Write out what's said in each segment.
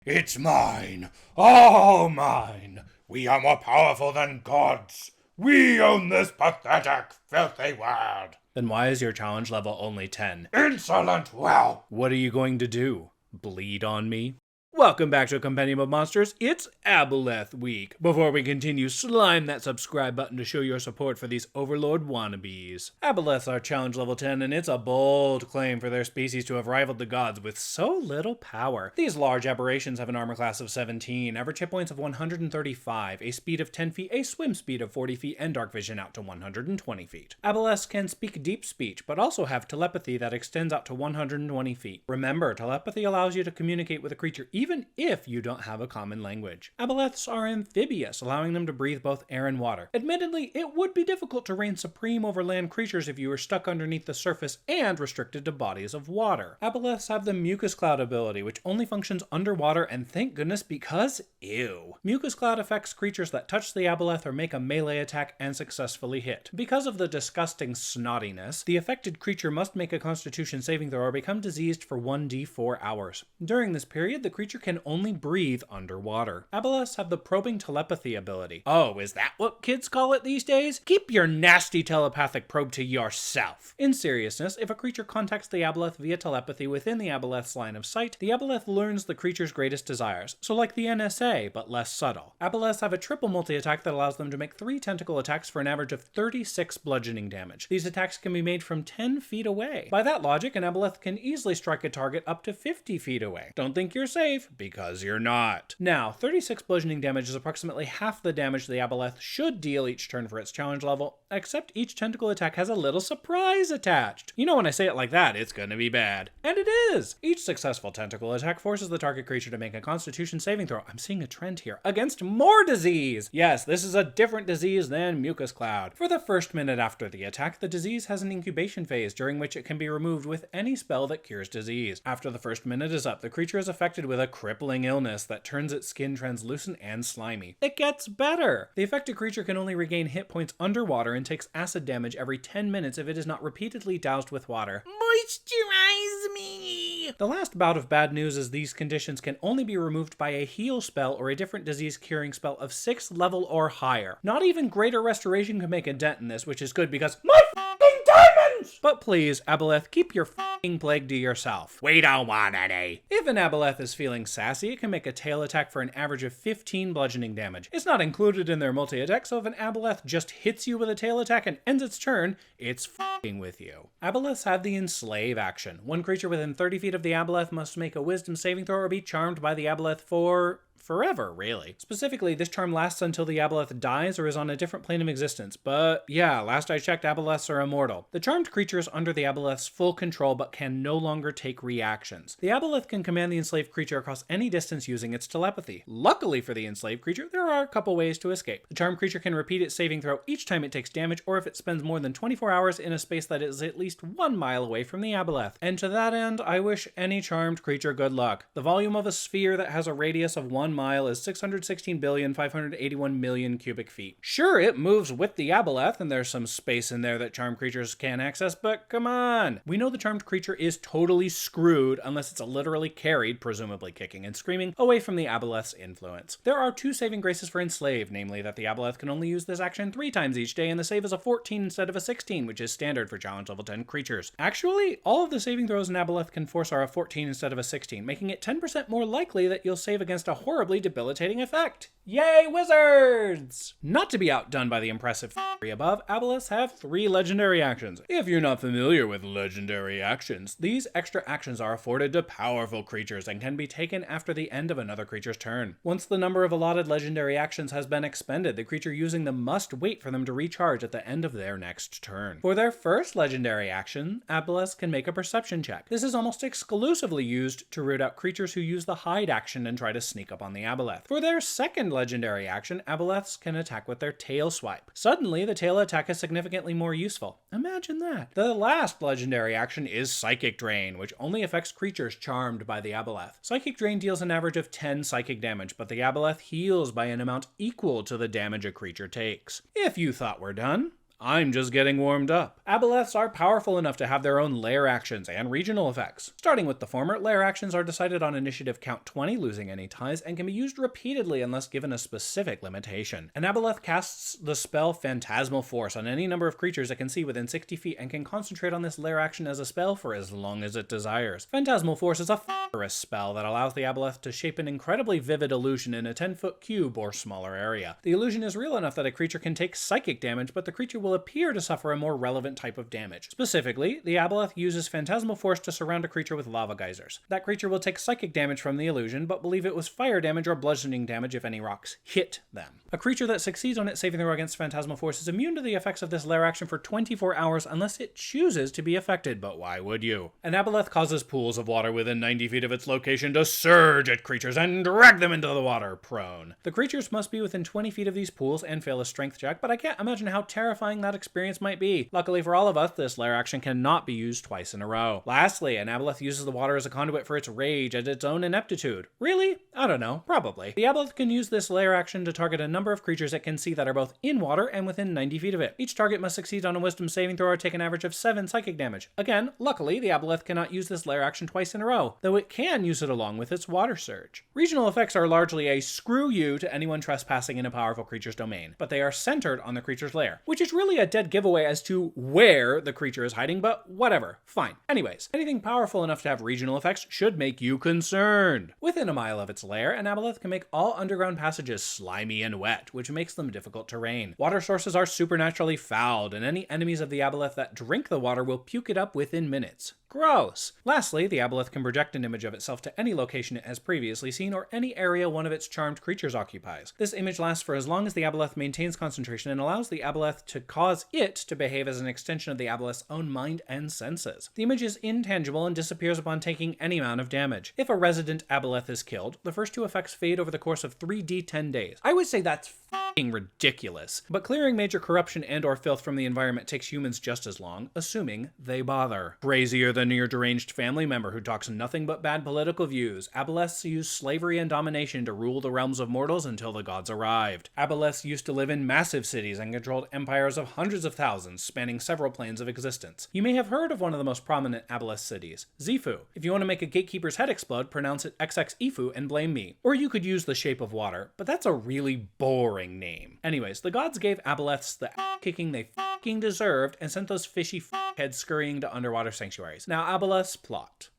It's mine, all mine. We are more powerful than gods. We own this pathetic, filthy world. Then why is your challenge level only 10? Insolent whelp! What are you going to do? Bleed on me? Welcome back to a Compendium of Monsters. It's Aboleth Week. Before we continue, slime that subscribe button to show your support for these Overlord wannabes. Aboleths are challenge level 10, and it's a bold claim for their species to have rivaled the gods with so little power. These large aberrations have an armor class of 17, average hit points of 135, a speed of 10 feet, a swim speed of 40 feet, and dark vision out to 120 feet. Aboleths can speak deep speech, but also have telepathy that extends out to 120 feet. Remember, telepathy allows you to communicate with a creature even if you don't have a common language. Aboleths are amphibious, allowing them to breathe both air and water. Admittedly, it would be difficult to reign supreme over land creatures if you were stuck underneath the surface and restricted to bodies of water. Aboleths have the Mucus Cloud ability, which only functions underwater, and thank goodness because, ew. Mucus Cloud affects creatures that touch the Aboleth or make a melee attack and successfully hit. Because of the disgusting snottiness, the affected creature must make a Constitution saving throw or become diseased for 1d4 hours. During this period, the creature can only breathe underwater. Aboleths have the probing telepathy ability. Oh, is that what kids call it these days? Keep your nasty telepathic probe to yourself. In seriousness, if a creature contacts the Aboleth via telepathy within the Aboleth's line of sight, the Aboleth learns the creature's greatest desires, so like the NSA, but less subtle. Aboleths have a triple multi-attack that allows them to make 3 tentacle attacks for an average of 36 bludgeoning damage. These attacks can be made from 10 feet away. By that logic, an Aboleth can easily strike a target up to 50 feet away. Don't think you're safe, because you're not. Now, 36 bludgeoning damage is approximately half the damage the Aboleth should deal each turn for its challenge level, except each tentacle attack has a little surprise attached. You know, when I say it like that, it's gonna be bad. And it is! Each successful tentacle attack forces the target creature to make a Constitution saving throw. I'm seeing a trend here. Against more disease! Yes, this is a different disease than Mucus Cloud. For the first minute after the attack, the disease has an incubation phase, during which it can be removed with any spell that cures disease. After the first minute is up, the creature is affected with a crippling illness that turns its skin translucent and slimy. It gets better! The affected creature can only regain hit points underwater and takes acid damage every 10 minutes if it is not repeatedly doused with water. Moisturize me! The last bout of bad news is these conditions can only be removed by a heal spell or a different disease curing spell of 6th level or higher. Not even Greater Restoration can make a dent in this, which is good because my f***ing diamonds! But please, Aboleth, keep your f***ing plague to yourself. We don't want any. If an Aboleth is feeling sassy, it can make a tail attack for an average of 15 bludgeoning damage. It's not included in their multi-attack, so if an Aboleth just hits you with a tail attack and ends its turn, it's f***ing with you. Aboleths have the Enslave action. One creature within 30 feet of the Aboleth must make a Wisdom saving throw or be charmed by the Aboleth for forever, really. Specifically, this charm lasts until the Aboleth dies or is on a different plane of existence, but yeah, last I checked, Aboleths are immortal. The charmed creature is under the Aboleth's full control but can no longer take reactions. The Aboleth can command the enslaved creature across any distance using its telepathy. Luckily for the enslaved creature, there are a couple ways to escape. The charmed creature can repeat its saving throw each time it takes damage, or if it spends more than 24 hours in a space that is at least 1 mile away from the Aboleth. And to that end, I wish any charmed creature good luck. The volume of a sphere that has a radius of 1 mile is 616,581,000,000 cubic feet. Sure, it moves with the Aboleth, and there's some space in there that charmed creatures can access, but come on! We know the charmed creature is totally screwed unless it's literally carried, presumably kicking and screaming, away from the Aboleth's influence. There are 2 saving graces for Enslave, namely that the Aboleth can only use this action 3 times each day, and the save is a 14 instead of a 16, which is standard for challenge level 10 creatures. Actually, all of the saving throws an Aboleth can force are a 14 instead of a 16, making it 10% more likely that you'll save against a horribly debilitating effect. Yay, wizards! Not to be outdone by the impressive above, Aboleths have 3 legendary actions. If you're not familiar with legendary actions, these extra actions are afforded to powerful creatures and can be taken after the end of another creature's turn. Once the number of allotted legendary actions has been expended, the creature using them must wait for them to recharge at the end of their next turn. For their first legendary action, Aboleths can make a perception check. This is almost exclusively used to root out creatures who use the hide action and try to sneak up on the Aboleth. For their second legendary action, Aboleths can attack with their tail swipe. Suddenly, the tail attack is significantly more useful. Imagine that. The last legendary action is Psychic Drain, which only affects creatures charmed by the Aboleth. Psychic Drain deals an average of 10 psychic damage, but the Aboleth heals by an amount equal to the damage a creature takes. If you thought we're done, I'm just getting warmed up. Aboleths are powerful enough to have their own lair actions and regional effects. Starting with the former, lair actions are decided on initiative count 20, losing any ties, and can be used repeatedly unless given a specific limitation. An Aboleth casts the spell Phantasmal Force on any number of creatures it can see within 60 feet and can concentrate on this lair action as a spell for as long as it desires. Phantasmal Force is a spell that allows the Aboleth to shape an incredibly vivid illusion in a 10-foot cube or smaller area. The illusion is real enough that a creature can take psychic damage, but the creature will appear to suffer a more relevant type of damage. Specifically, the Aboleth uses Phantasmal Force to surround a creature with lava geysers. That creature will take psychic damage from the illusion, but believe it was fire damage or bludgeoning damage if any rocks hit them. A creature that succeeds on its saving throw against Phantasmal Force is immune to the effects of this lair action for 24 hours unless it chooses to be affected, but why would you? An Aboleth causes pools of water within 90 feet of its location to surge at creatures and drag them into the water, prone. The creatures must be within 20 feet of these pools and fail a strength check, but I can't imagine how terrifying that experience might be. Luckily for all of us, this lair action cannot be used twice in a row. Lastly, an Aboleth uses the water as a conduit for its rage and its own ineptitude. Really? I don't know. Probably. The Aboleth can use this lair action to target a number of creatures it can see that are both in water and within 90 feet of it. Each target must succeed on a wisdom saving throw or take an average of 7 psychic damage. Again, luckily, the Aboleth cannot use this lair action twice in a row, though it can use it along with its water surge. Regional effects are largely a screw you to anyone trespassing in a powerful creature's domain, but they are centered on the creature's lair, which is really a dead giveaway as to where the creature is hiding, but whatever, fine. Anyways, anything powerful enough to have regional effects should make you concerned. Within a mile of its lair, an Aboleth can make all underground passages slimy and wet, which makes them difficult terrain. Water sources are supernaturally fouled, and any enemies of the Aboleth that drink the water will puke it up within minutes. Gross! Lastly, the Aboleth can project an image of itself to any location it has previously seen or any area one of its charmed creatures occupies. This image lasts for as long as the Aboleth maintains concentration and allows the Aboleth to cause it to behave as an extension of the Aboleth's own mind and senses. The image is intangible and disappears upon taking any amount of damage. If a resident Aboleth is killed, the first two effects fade over the course of 3d10 days. I would say that's f***ing ridiculous, but clearing major corruption and or filth from the environment takes humans just as long, assuming they bother. Crazier than your deranged family member who talks nothing but bad political views, Aboleths used slavery and domination to rule the realms of mortals until the gods arrived. Aboleths used to live in massive cities and controlled empires of hundreds of thousands, spanning several planes of existence. You may have heard of one of the most prominent Aboleth cities, Xifu. If you want to make a gatekeeper's head explode, pronounce it XX-Ifu and blame me. Or you could use the shape of water, but that's a really boring name. Anyways, the gods gave Aboleths the kicking they f***ing deserved and sent those fishy heads scurrying to underwater sanctuaries. Now Aboleths plot.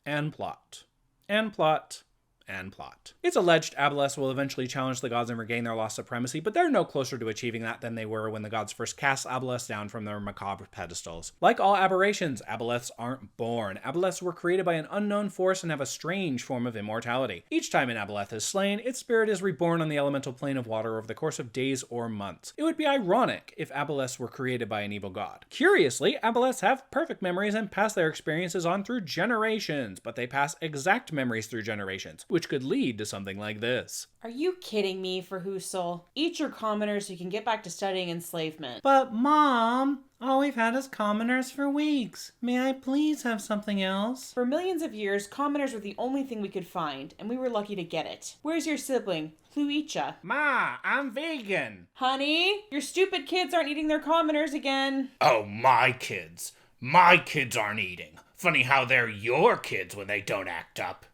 And plot. And plot. And plot. It's alleged Aboleths will eventually challenge the gods and regain their lost supremacy, but they're no closer to achieving that than they were when the gods first cast Aboleths down from their macabre pedestals. Like all aberrations, Aboleths aren't born. Aboleths were created by an unknown force and have a strange form of immortality. Each time an Aboleth is slain, its spirit is reborn on the elemental plane of water over the course of days or months. It would be ironic if Aboleths were created by an evil god. Curiously, Aboleths have perfect memories and pass their experiences on through generations, but they pass exact memories through generations, which could lead to something like this. Are you kidding me, Frahusel? Eat your commoners so you can get back to studying enslavement. But Mom, all we've had is commoners for weeks. May I please have something else? For millions of years, commoners were the only thing we could find, and we were lucky to get it. Where's your sibling, Pluicha? Ma, I'm vegan. Honey, your stupid kids aren't eating their commoners again. Oh, my kids. My kids aren't eating. Funny how they're your kids when they don't act up.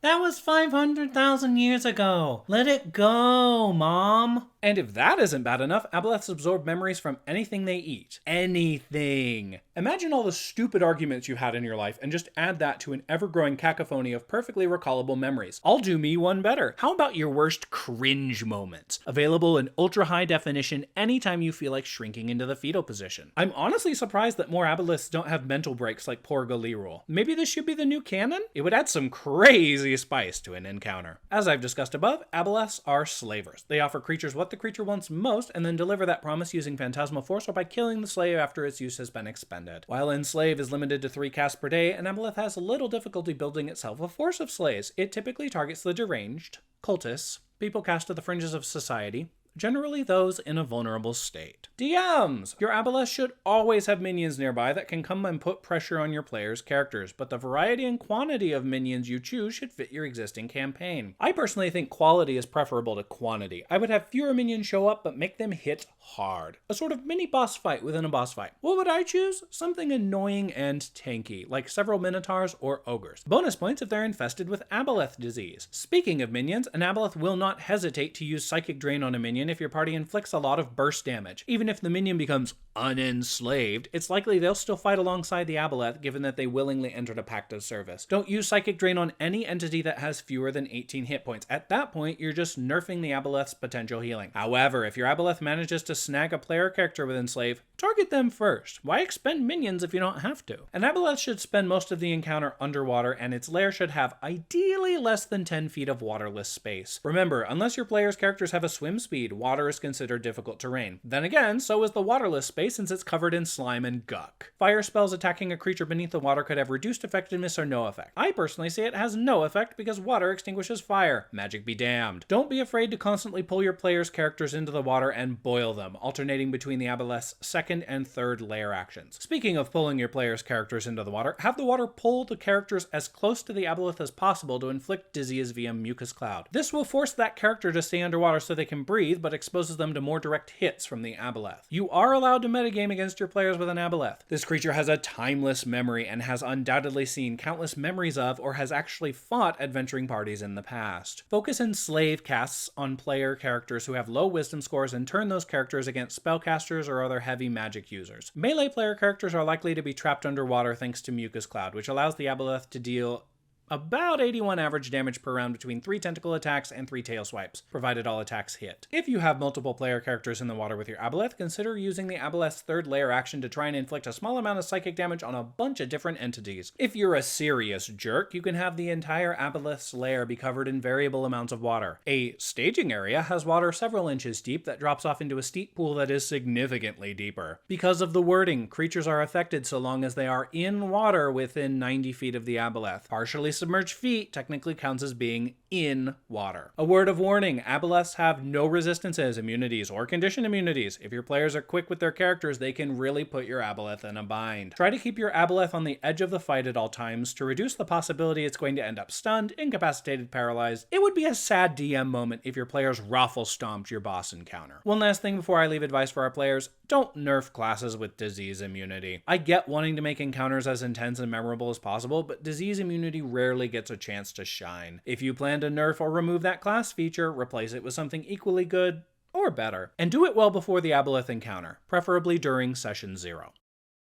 That was 500,000 years ago. Let it go, Mom. And if that isn't bad enough, Aboleths absorb memories from anything they eat. Anything. Imagine all the stupid arguments you had in your life and just add that to an ever-growing cacophony of perfectly recallable memories. I'll do me one better. How about your worst cringe moments? Available in ultra-high definition anytime you feel like shrinking into the fetal position. I'm honestly surprised that more Aboleths don't have mental breaks like poor Galirul. Maybe this should be the new canon? It would add some crazy spice to an encounter. As I've discussed above, Aboleths are slavers. They offer creatures what the creature wants most and then deliver that promise using Phantasmal Force or by killing the slave after its use has been expended. While Enslave is limited to 3 casts per day, an Aboleth has a little difficulty building itself a force of slaves. It typically targets the deranged, cultists, people cast to the fringes of society, generally those in a vulnerable state. DMs! Your Aboleth should always have minions nearby that can come and put pressure on your players' characters, but the variety and quantity of minions you choose should fit your existing campaign. I personally think quality is preferable to quantity. I would have fewer minions show up, but make them hit hard. A sort of mini boss fight within a boss fight. What would I choose? Something annoying and tanky, like several minotaurs or ogres. Bonus points if they're infested with Aboleth disease. Speaking of minions, an Aboleth will not hesitate to use Psychic Drain on a minion if your party inflicts a lot of burst damage. Even if the minion becomes unenslaved, it's likely they'll still fight alongside the Aboleth given that they willingly entered a pact of service. Don't use Psychic Drain on any entity that has fewer than 18 hit points. At that point, you're just nerfing the Aboleth's potential healing. However, if your Aboleth manages to snag a player character with Enslave, target them first. Why expend minions if you don't have to? An Aboleth should spend most of the encounter underwater, and its lair should have ideally less than 10 feet of waterless space. Remember, unless your player's characters have a swim speed, water is considered difficult terrain. Then again, so is the waterless space since it's covered in slime and guck. Fire spells attacking a creature beneath the water could have reduced effectiveness or no effect. I personally say it has no effect because water extinguishes fire. Magic be damned. Don't be afraid to constantly pull your player's characters into the water and boil them, alternating between the Aboleth's second and third layer actions. Speaking of pulling your player's characters into the water, have the water pull the characters as close to the Aboleth as possible to inflict disease via mucus cloud. This will force that character to stay underwater so they can breathe, but exposes them to more direct hits from the Aboleth. You are allowed to metagame against your players with an Aboleth. This creature has a timeless memory and has undoubtedly seen countless memories of or has actually fought adventuring parties in the past. Focus Enslave casts on player characters who have low wisdom scores and turn those characters against spellcasters or other heavy magic users. Melee player characters are likely to be trapped underwater thanks to Mucus Cloud, which allows the Aboleth to deal about 81 average damage per round between 3 tentacle attacks and 3 tail swipes, provided all attacks hit. If you have multiple player characters in the water with your Aboleth, consider using the Aboleth's third layer action to try and inflict a small amount of psychic damage on a bunch of different entities. If you're a serious jerk, you can have the entire Aboleth's lair be covered in variable amounts of water. A staging area has water several inches deep that drops off into a steep pool that is significantly deeper. Because of the wording, creatures are affected so long as they are in water within 90 feet of the Aboleth. Partially submerged feet technically counts as being in water. A word of warning, Aboleths have no resistances, immunities, or condition immunities. If your players are quick with their characters, they can really put your Aboleth in a bind. Try to keep your Aboleth on the edge of the fight at all times to reduce the possibility it's going to end up stunned, incapacitated, paralyzed. It would be a sad DM moment if your players raffle stomped your boss encounter. One last thing before I leave advice for our players, don't nerf classes with disease immunity. I get wanting to make encounters as intense and memorable as possible, but disease immunity rarely gets a chance to shine. If you plan to nerf or remove that class feature, replace it with something equally good or better. And do it well before the Aboleth encounter, preferably during session 0.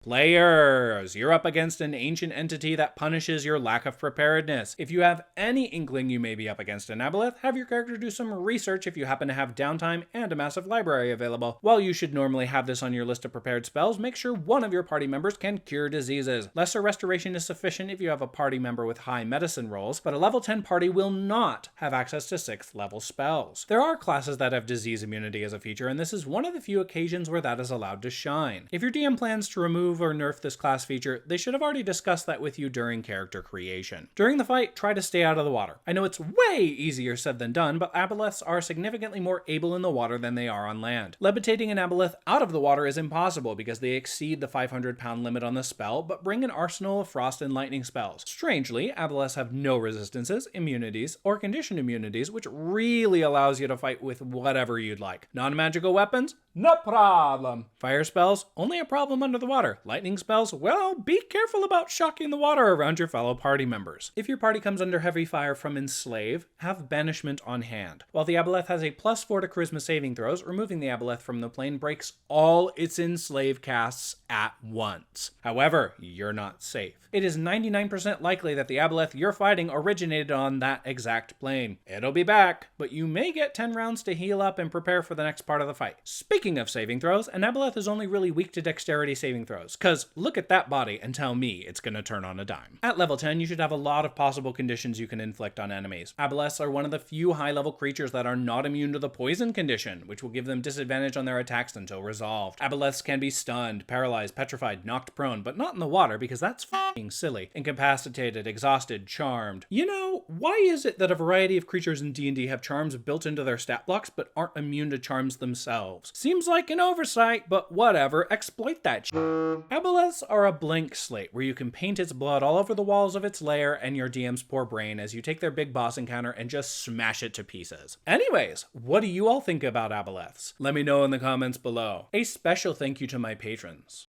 Players, you're up against an ancient entity that punishes your lack of preparedness. If you have any inkling you may be up against an Aboleth, have your character do some research if you happen to have downtime and a massive library available. While you should normally have this on your list of prepared spells, make sure one of your party members can cure diseases. Lesser restoration is sufficient if you have a party member with high medicine rolls, but a level 10 party will not have access to 6th level spells. There are classes that have disease immunity as a feature, and this is one of the few occasions where that is allowed to shine. If your DM plans to remove or nerf this class feature, they should have already discussed that with you during character creation. During the fight, try to stay out of the water. I know it's way easier said than done, but Aboleths are significantly more able in the water than they are on land. Levitating an Aboleth out of the water is impossible because they exceed the 500-pound limit on the spell, but bring an arsenal of frost and lightning spells. Strangely, Aboleths have no resistances, immunities, or condition immunities, which really allows you to fight with whatever you'd like. Non-magical weapons? No problem. Fire spells? Only a problem under the water. Lightning spells? Well, be careful about shocking the water around your fellow party members. If your party comes under heavy fire from Enslave, have Banishment on hand. While the Aboleth has a +4 to Charisma saving throws, removing the Aboleth from the plane breaks all its Enslave casts at once. However, you're not safe. It is 99% likely that the Aboleth you're fighting originated on that exact plane. It'll be back, but you may get 10 rounds to heal up and prepare for the next part of the fight. Speaking of saving throws, an Aboleth is only really weak to dexterity saving throws. heroes, cause look at that body and tell me it's gonna turn on a dime. At level 10, you should have a lot of possible conditions you can inflict on enemies. Aboleths are one of the few high-level creatures that are not immune to the poison condition, which will give them disadvantage on their attacks until resolved. Aboleths can be stunned, paralyzed, petrified, knocked prone, but not in the water because that's f***ing silly. Incapacitated, exhausted, charmed. You know, why is it that a variety of creatures in D&D have charms built into their stat blocks but aren't immune to charms themselves? Seems like an oversight, but whatever, exploit that shit. Aboleths are a blank slate where you can paint its blood all over the walls of its lair and your DM's poor brain as you take their big boss encounter and just smash it to pieces. Anyways, what do you all think about Aboleths? Let me know in the comments below. A special thank you to my patrons.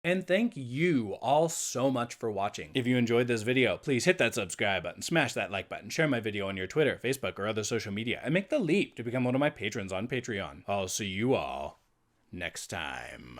And thank you all so much for watching. If you enjoyed this video, please hit that subscribe button, smash that like button, share my video on your Twitter, Facebook, or other social media, and make the leap to become one of my patrons on Patreon. I'll see you all next time.